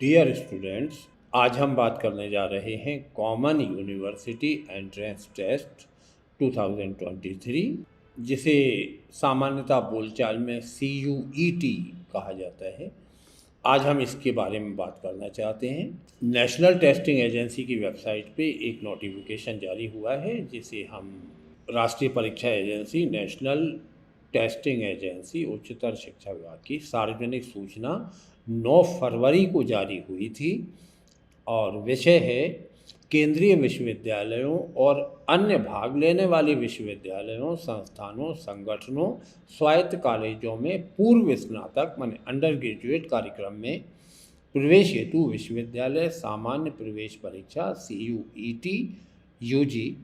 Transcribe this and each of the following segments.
Dear students, आज हम बात करने जा रहे हैं कॉमन यूनिवर्सिटी एंट्रेंस टेस्ट 2023, जिसे सामान्यतः बोलचाल में CUET कहा जाता है। आज हम इसके बारे में बात करना चाहते हैं। नेशनल टेस्टिंग एजेंसी की वेबसाइट पे एक नोटिफिकेशन जारी हुआ है, जिसे हम राष्ट्रीय परीक्षा एजेंसी, नेशनल टेस्टिंग एजेंसी, उच्चतर शिक्षा विभाग की सार्वजनिक सूचना 9 फरवरी को जारी हुई थी और विषय है केंद्रीय विश्वविद्यालयों और अन्य भाग लेने वाले विश्वविद्यालयों, संस्थानों, संगठनों, स्वायत्त कॉलेजों में पूर्व स्नातक माने अंडर ग्रेजुएट कार्यक्रम में प्रवेश हेतु विश्वविद्यालय सामान्य प्रवेश परीक्षा CUET UG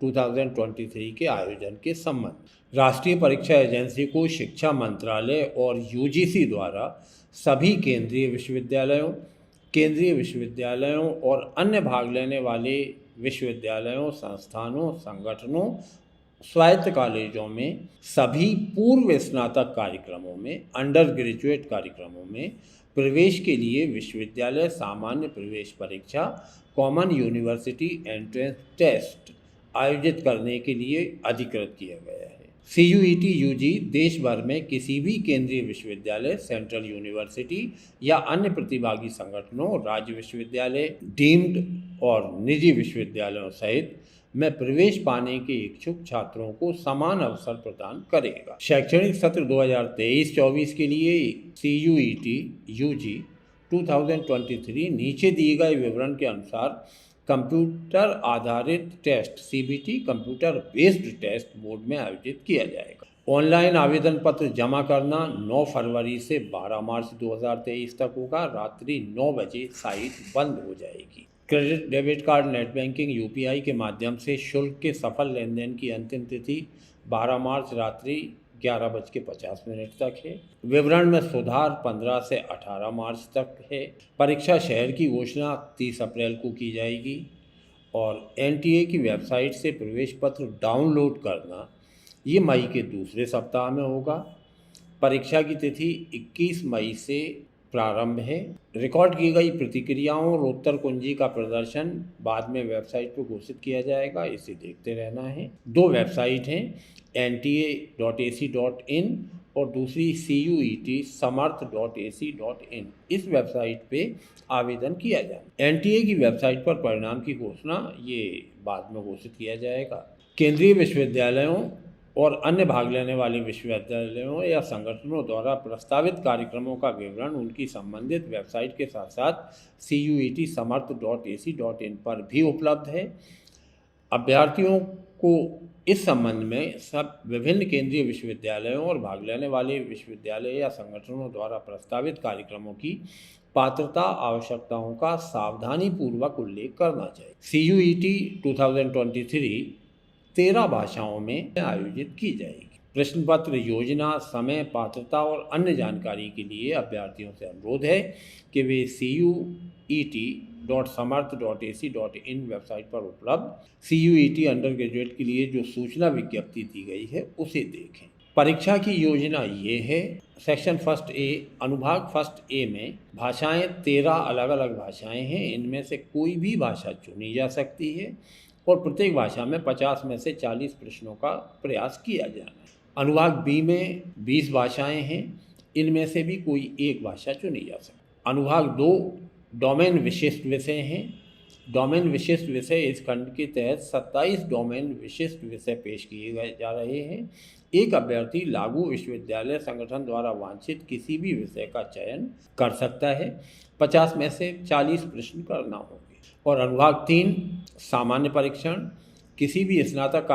2023 के आयोजन के संबंध। राष्ट्रीय परीक्षा एजेंसी को शिक्षा मंत्रालय और UGC द्वारा सभी केंद्रीय विश्वविद्यालयों और अन्य भाग लेने वाले विश्वविद्यालयों, संस्थानों, संगठनों, स्वायत्त कॉलेजों में सभी पूर्व स्नातक कार्यक्रमों में, अंडर ग्रेजुएट कार्यक्रमों में प्रवेश के लिए विश्वविद्यालय सामान्य प्रवेश परीक्षा कॉमन यूनिवर्सिटी एंट्रेंस टेस्ट आयोजित करने के लिए अधिकृत किया गया है। CUET UG देश भर में किसी भी केंद्रीय विश्वविद्यालय, सेंट्रल यूनिवर्सिटी या अन्य प्रतिभागी संगठनों, राज्य विश्वविद्यालय, डीम्ड और निजी विश्वविद्यालयों सहित में प्रवेश पाने के इच्छुक छात्रों को समान अवसर प्रदान करेगा। शैक्षणिक सत्र 2023-24 के लिए CUET UG 2023 नीचे दिए गए विवरण के अनुसार कंप्यूटर आधारित test CBT computer based test mode में आयोजित किया जाएगा। ऑनलाइन आवेदन पत्र जमा करना 9 फरवरी से 12 मार्च 2023 तक होगा। रात्रि 9 बजे साइट बंद हो जाएगी। Credit, debit card, net banking, UPI के माध्यम से शुल्क के सफल लेन देन की अंतिम तिथि 12 मार्च रात्रि 11:50 तक है। विवरण में सुधार 15 से 18 मार्च तक है। परीक्षा शहर की घोषणा 30 अप्रैल को की जाएगी और NTA की वेबसाइट से प्रवेश पत्र डाउनलोड करना ये मई के दूसरे सप्ताह में होगा। परीक्षा की तिथि 21 मई से प्रारंभ है। रिकॉर्ड की गई प्रतिक्रियाओं और उत्तर कुंजी का प्रदर्शन बाद में वेबसाइट पर घोषित किया जाएगा, इसे देखते रहना है। 2 वेबसाइट हैं, nta.ac.in और दूसरी CUET-samarth.ac.in। इस वेबसाइट पे आवेदन किया जाए। NTA की वेबसाइट पर परिणाम की घोषणा ये बाद में घोषित किया जाएगा। केंद्रीय विश्वविद्यालयों और अन्य भाग लेने वाले विश्वविद्यालयों या संगठनों द्वारा प्रस्तावित कार्यक्रमों का विवरण उनकी संबंधित वेबसाइट के साथ साथ CUET-samarth.ac.in पर भी उपलब्ध है। अभ्यर्थियों को इस संबंध में सब विभिन्न केंद्रीय विश्वविद्यालयों और भाग लेने वाले विश्वविद्यालय या संगठनों द्वारा प्रस्तावित कार्यक्रमों की पात्रता आवश्यकताओं का सावधानीपूर्वक उल्लेख करना चाहिए। CUET 2023 13 भाषाओं में आयोजित की जाएगी। प्रश्न पत्र, योजना, समय, पात्रता और अन्य जानकारी के लिए अभ्यर्थियों से अनुरोध है कि वे CUET.samarth.ac.in वेबसाइट पर उपलब्ध CUET अंडर ग्रेजुएट के लिए जो सूचना विज्ञप्ति दी गई है उसे देखें। परीक्षा की योजना ये है। सेक्शन फर्स्ट A, अनुभाग फर्स्ट A में भाषाएं 13 अलग अलग भाषाएं हैं। इनमें से कोई भी भाषा चुनी जा सकती है और प्रत्येक भाषा में 50 में से 40 प्रश्नों का प्रयास किया जाना है। अनुभाग B में 20 भाषाएं हैं। इनमें से भी कोई एक भाषा चुनी जा सकती है। अनुभाग 2 डोमेन विशिष्ट विषय हैं। डोमेन विशिष्ट विषय इस खंड के तहत 27 डोमेन विशिष्ट विषय पेश किए जा रहे हैं। एक अभ्यर्थी लागू विश्वविद्यालय संगठन द्वारा वांछित किसी भी विषय का चयन कर सकता है। 50 में से 40 प्रश्न करना होंगे। और अनुभाग 3 सामान्य परीक्षण, किसी भी स्नातक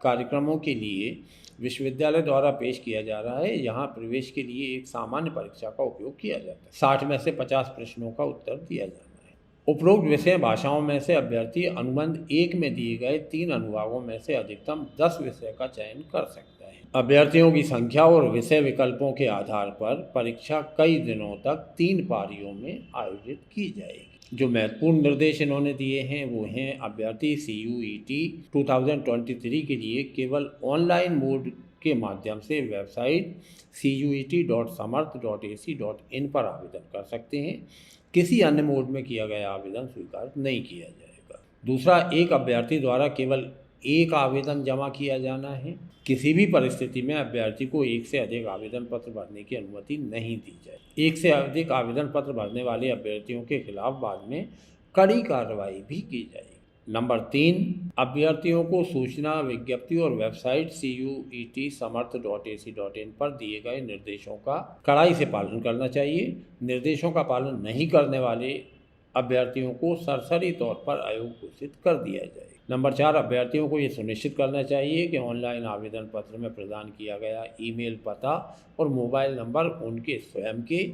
कार्यक्रमों के लिए विश्वविद्यालय द्वारा पेश किया जा रहा है। यहाँ प्रवेश के लिए एक सामान्य परीक्षा का उपयोग किया जाता है। 60 में से 50 प्रश्नों का उत्तर दिया जाना है। उपरोक्त विषय भाषाओं में से अभ्यर्थी अनुबंध 1 में दिए गए 3 अनुभागों में से अधिकतम 10 विषय का चयन कर सकता है। अभ्यर्थियों की संख्या और विषय विकल्पों के आधार पर परीक्षा कई दिनों तक 3 पारियों में आयोजित की जाएगी। जो महत्वपूर्ण निर्देश इन्होंने दिए हैं वो हैं, अभ्यर्थी CUET 2023 के लिए केवल ऑनलाइन मोड के माध्यम से वेबसाइट CUET.samarth.ac.in पर आवेदन कर सकते हैं। किसी अन्य मोड में किया गया आवेदन स्वीकार नहीं किया जाएगा। दूसरा, एक अभ्यर्थी द्वारा केवल एक आवेदन जमा किया जाना है। किसी भी परिस्थिति में अभ्यर्थी को एक से अधिक आवेदन पत्र भरने की अनुमति नहीं दी जाए। एक से अधिक आवेदन पत्र भरने वाले अभ्यर्थियों के खिलाफ बाद में कड़ी कार्रवाई भी की जाएगी। नंबर 3, अभ्यर्थियों को सूचना विज्ञप्ति और वेबसाइट CUET-samarth.ac.in पर दिए गए निर्देशों का कड़ाई से पालन करना चाहिए। निर्देशों का पालन नहीं करने वाले अभ्यर्थियों को सरसरी तौर पर अयोग्य घोषित कर दिया जाए। नंबर 4, अभ्यर्थियों को ये सुनिश्चित करना चाहिए कि ऑनलाइन आवेदन पत्र में प्रदान किया गया ईमेल पता और मोबाइल नंबर उनके स्वयं के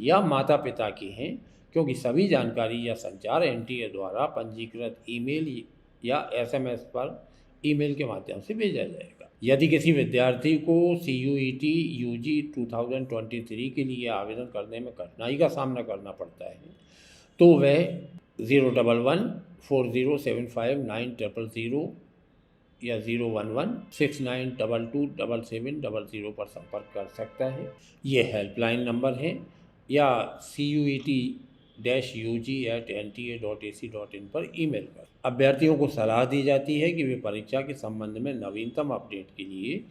या माता पिता के हैं, क्योंकि सभी जानकारी या संचार NTA द्वारा पंजीकृत ईमेल या SMS पर ईमेल के माध्यम से भेजा जाएगा। यदि किसी विद्यार्थी को CUET UG 2023 के लिए आवेदन करने में कठिनाई का सामना करना पड़ता है तो वह 011-4075-9000 या 011-6922-7700 पर संपर्क कर सकता है। ये हेल्पलाइन नंबर है, या CUET-UG@NTA.ac.in पर ईमेल कर। अभ्यर्थियों को सलाह दी जाती है कि वे परीक्षा के संबंध में नवीनतम अपडेट के लिए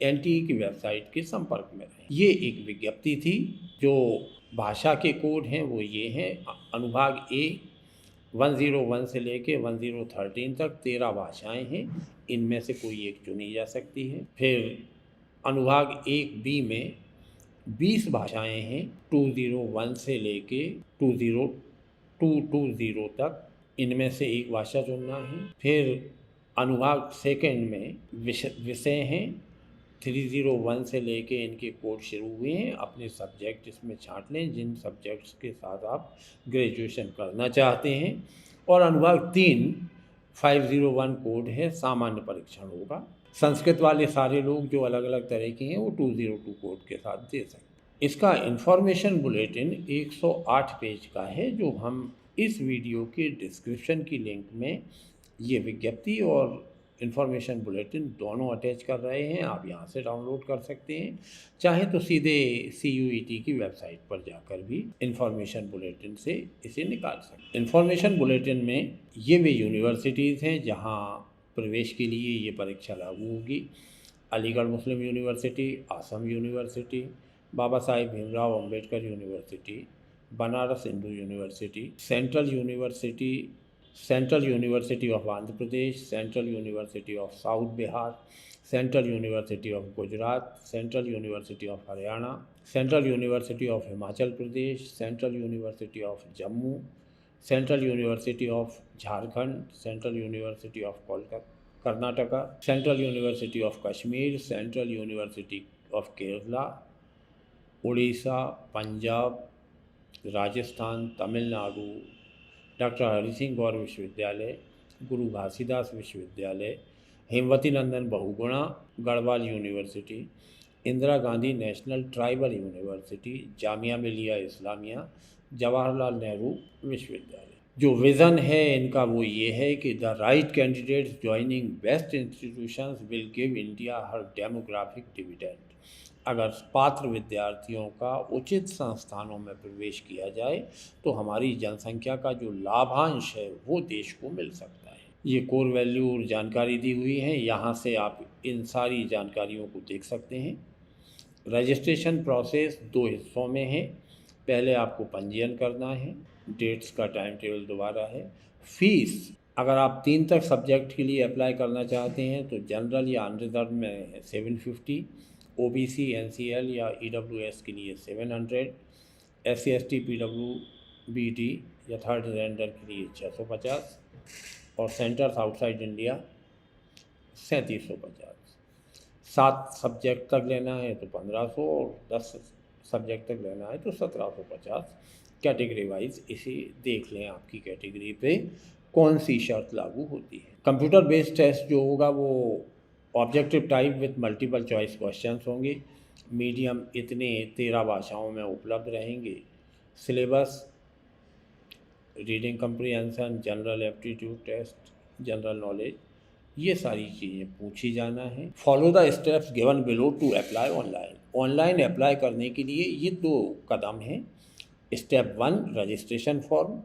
NTA की वेबसाइट के संपर्क में रहें। ये एक विज्ञप्ति थी। जो भाषा के कोड हैं वो ये हैं: अनुभाग A 101 से लेके 1013 तक 13 भाषाएं हैं, इनमें से कोई एक चुनी जा सकती है। फिर अनुभाग 1B में 20 भाषाएं हैं, 201 से लेके 20220 तक, इनमें से एक भाषा चुनना है। फिर अनुभाग 2nd में विषय हैं 301 से लेके इनके कोड शुरू हुए हैं। अपने सब्जेक्ट इसमें छांट लें जिन सब्जेक्ट्स के साथ आप ग्रेजुएशन करना चाहते हैं। और अनुभाग 3 501 कोड है, सामान्य परीक्षण होगा। संस्कृत वाले सारे लोग जो अलग अलग तरह के हैं वो 202 कोड के साथ दे सकते हैं। इसका इन्फॉर्मेशन बुलेटिन 108 पेज का है, जो हम इस वीडियो के डिस्क्रिप्शन की लिंक में ये विज्ञप्ति और इन्फॉर्मेशन बुलेटिन दोनों अटैच कर रहे हैं। आप यहाँ से डाउनलोड कर सकते हैं, चाहे तो सीधे CUET की वेबसाइट पर जाकर भी इन्फॉर्मेशन बुलेटिन से इसे निकाल सकते हैं। इन्फॉर्मेशन बुलेटिन में ये वे यूनिवर्सिटीज़ हैं जहाँ प्रवेश के लिए ये परीक्षा लागू होगी: Aligarh Muslim university, Assam university, Baba Saheb Bhimrao Ambedkar university, Banaras Hindu university, central university of Andhra Pradesh, central university of south Bihar, central university of Gujarat, central university of Haryana, central university of Himachal Pradesh, central university of Jammu, central university of Jharkhand, central university of Karnataka, central university of Kashmir, central university of Kerala, Orissa, Punjab, Rajasthan, Tamil Nadu, doctor Hari Singh Gour विश्वविद्यालय, गुरु घासीदास विश्वविद्यालय, Hemvati Nandan Bahuguna Garhwal university, Indira Gandhi national tribal university, Jamia Millia Islamia, Jawaharlal Nehru विश्वविद्यालय। जो vision है इनका वो ये है कि the right candidates joining best institutions will give India her demographic dividend. अगर पात्र विद्यार्थियों का उचित संस्थानों में प्रवेश किया जाए तो हमारी जनसंख्या का जो लाभांश है वो देश को मिल सकता है। ये कोर वैल्यू और जानकारी दी हुई है, यहाँ से आप इन सारी जानकारियों को देख सकते हैं। रजिस्ट्रेशन प्रोसेस 2 हिस्सों में है। पहले आपको पंजीयन करना है, डेट्स का टाइम टेबल दोबारा है। फीस, अगर आप 3 तक सब्जेक्ट के लिए अप्लाई करना चाहते हैं तो जनरल या अनरिजर्व में 750, OBC NCL या EWS के लिए 700, SC ST PWBD या थर्ड जेंडर के लिए 650 और सेंटर्स आउटसाइड इंडिया 3750। 7 सब्जेक्ट तक लेना है तो 1500 और 10 सब्जेक्ट तक लेना है तो 1750। कैटेगरी वाइज इसे देख लें आपकी कैटेगरी पे कौन सी शर्त लागू होती है। कंप्यूटर बेस्ड टेस्ट जो होगा वो objective type with multiple choice questions होंगे। मीडियम इतने 13 भाषाओं में उपलब्ध रहेंगे। Syllabus reading comprehension, general aptitude test, general knowledge, ये सारी चीज़ें पूछी जाना है। Follow the steps given below to apply online. Online apply करने के लिए ये 2 कदम हैं। Step 1, registration form.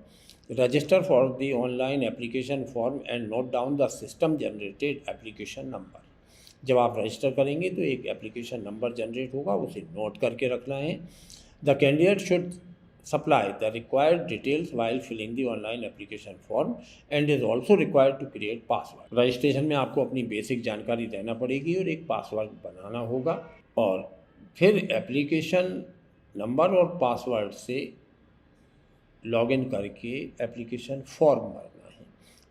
Register for the online application form and note down the system generated application number. जब आप रजिस्टर करेंगे तो एक एप्लीकेशन नंबर जनरेट होगा, उसे नोट करके रखना है. The candidate should supply the required details while filling the online application form and is also required to create password. Registration में आपको अपनी बेसिक जानकारी देना पड़ेगी और एक पासवर्ड बनाना होगा और फिर एप्लीकेशन नंबर और पासवर्ड से लॉगिन करके एप्लीकेशन फॉर्म भरना है.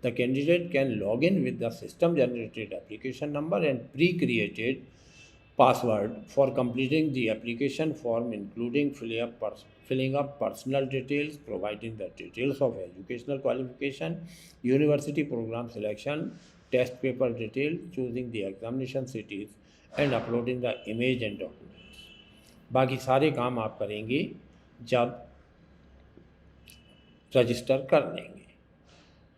The candidate can log in with the system generated application number and pre created password for completing the application form, including filling up personal details, providing the details of educational qualification, university program selection, test paper detail, choosing the examination cities and uploading the image and documents. बाकी सारे काम आप करेंगे जब register कर लेंगे.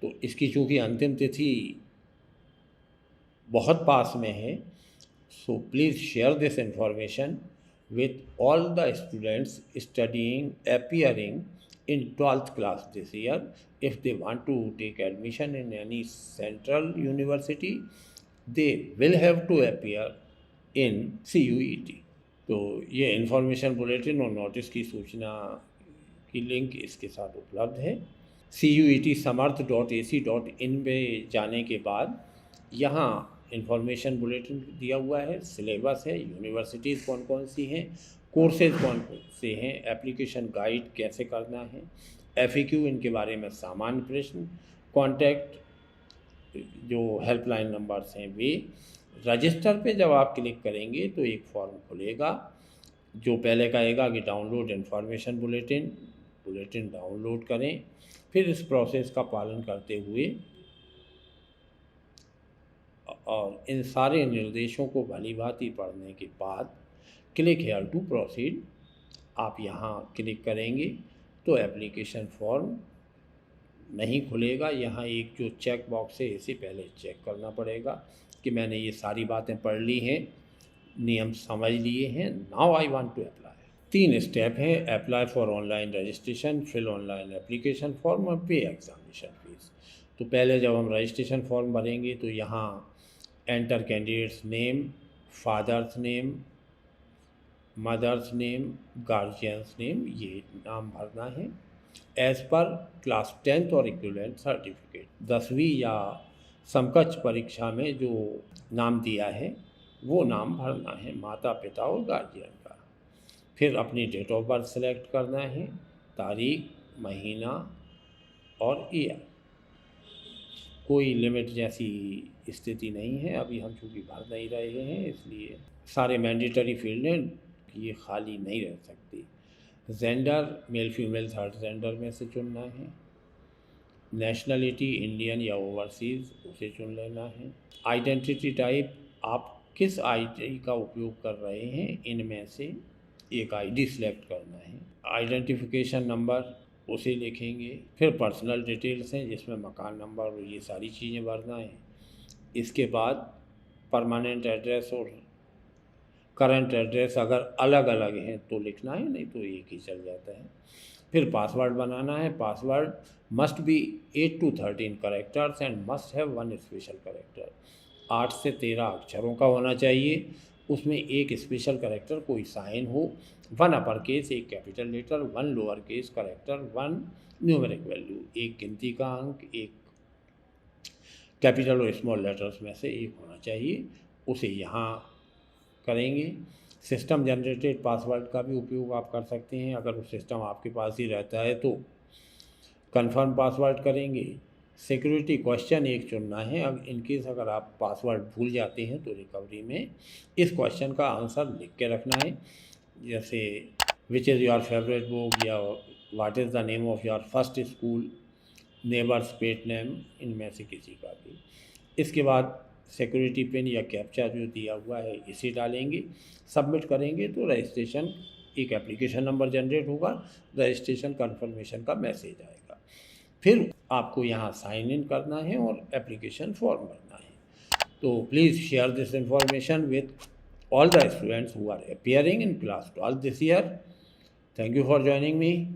तो इसकी चूँकि अंतिम तिथि बहुत पास में है, so please share this information with all the students appearing in 12th class this year. If they want to take admission in any central university, they will have to appear in CUET. तो ये information bulletin और notice की सूचना की link इसके साथ उपलब्ध है. CUET-samarth.ac.in में जाने के बाद यहाँ इन्फॉर्मेशन बुलेटिन दिया हुआ है, सिलेबस है, यूनिवर्सिटीज़ कौन कौन सी हैं, कोर्सेज कौन कौन से हैं, एप्लीकेशन गाइड कैसे करना है, FAQ इनके बारे में सामान्य प्रश्न, कॉन्टैक्ट जो हेल्पलाइन नंबर्स हैं वे. रजिस्टर पे जब आप क्लिक करेंगे तो एक फॉर्म खुलेगा जो पहले कहेगा कि डाउनलोड इन्फॉर्मेशन बुलेटिन डाउनलोड करें. फिर इस प्रोसेस का पालन करते हुए और इन सारे निर्देशों को भलीभांति पढ़ने के बाद क्लिक हेयर टू प्रोसीड आप यहाँ क्लिक करेंगे तो एप्लीकेशन फॉर्म नहीं खुलेगा. यहाँ एक जो चेक बॉक्स है इसे पहले चेक करना पड़ेगा कि मैंने ये सारी बातें पढ़ ली हैं, नियम समझ लिए हैं, now I want to apply. 3 step हैं: apply for online registration, fill online application form और पे एग्जामिनेशन फीस. तो पहले जब हम रजिस्ट्रेशन फॉर्म भरेंगे तो यहाँ enter candidate's name, father's name, mother's name, guardian's name, ये नाम भरना है एज़ पर क्लास 10th और इक्विवेलेंट सर्टिफिकेट. 10वीं या समकक्ष परीक्षा में जो नाम दिया है वो नाम भरना है, माता पिता और गार्जियन का. फिर अपनी डेट ऑफ बर्थ सेलेक्ट करना है, तारीख, महीना और ईयर. कोई लिमिट जैसी स्थिति नहीं है, अभी हम चूँकि भर नहीं रहे हैं इसलिए सारे मैंडेटरी फील्ड हैं, ये खाली नहीं रह सकती. Gender male female third gender में से चुनना है. नेशनलिटी इंडियन या ओवरसीज़ उसे चुन लेना है. आइडेंटिटी टाइप आप किस आईडी का उपयोग कर रहे हैं इनमें से एक आईडी सिलेक्ट करना है. आइडेंटिफिकेशन नंबर उसे लिखेंगे. फिर पर्सनल डिटेल्स हैं जिसमें मकान नंबर और ये सारी चीज़ें भरना है. इसके बाद परमानेंट एड्रेस और करंट एड्रेस अगर अलग अलग हैं तो लिखना है, नहीं तो एक ही चल जाता है. फिर पासवर्ड बनाना है. Password must be 8 to 13 characters and must have 1 special character. 8 से 13 अक्षरों का होना चाहिए. उसमें एक स्पेशल कैरेक्टर कोई साइन हो, 1 अपर केस, एक capital letter, 1 lower case character, 1 numeric value, एक गिनती का अंक, एक कैपिटल और स्मॉल लेटर्स में से एक होना चाहिए. उसे यहाँ करेंगे. सिस्टम जनरेटेड पासवर्ड का भी उपयोग आप कर सकते हैं. अगर वो सिस्टम आपके पास ही रहता है तो कंफर्म पासवर्ड करेंगे. सिक्योरिटी क्वेश्चन एक चुनना है. अब इनकेस अगर आप पासवर्ड भूल जाते हैं तो रिकवरी में इस क्वेश्चन का आंसर लिख के रखना है, जैसे which is your favourite book या what is the name of your first school, neighbours pet name, इनमें से किसी का भी. इसके बाद सिक्योरिटी पिन या कैप्चा जो दिया हुआ है इसे डालेंगे, सबमिट करेंगे तो रजिस्ट्रेशन एक एप्लीकेशन नंबर जनरेट होगा, रजिस्ट्रेशन कन्फर्मेशन का मैसेज आएगा. फिर आपको यहाँ साइन इन करना है और एप्लीकेशन फॉर्म भरना है. तो please share this information with all the students who are appearing in class 12 this year. Thank you for joining me.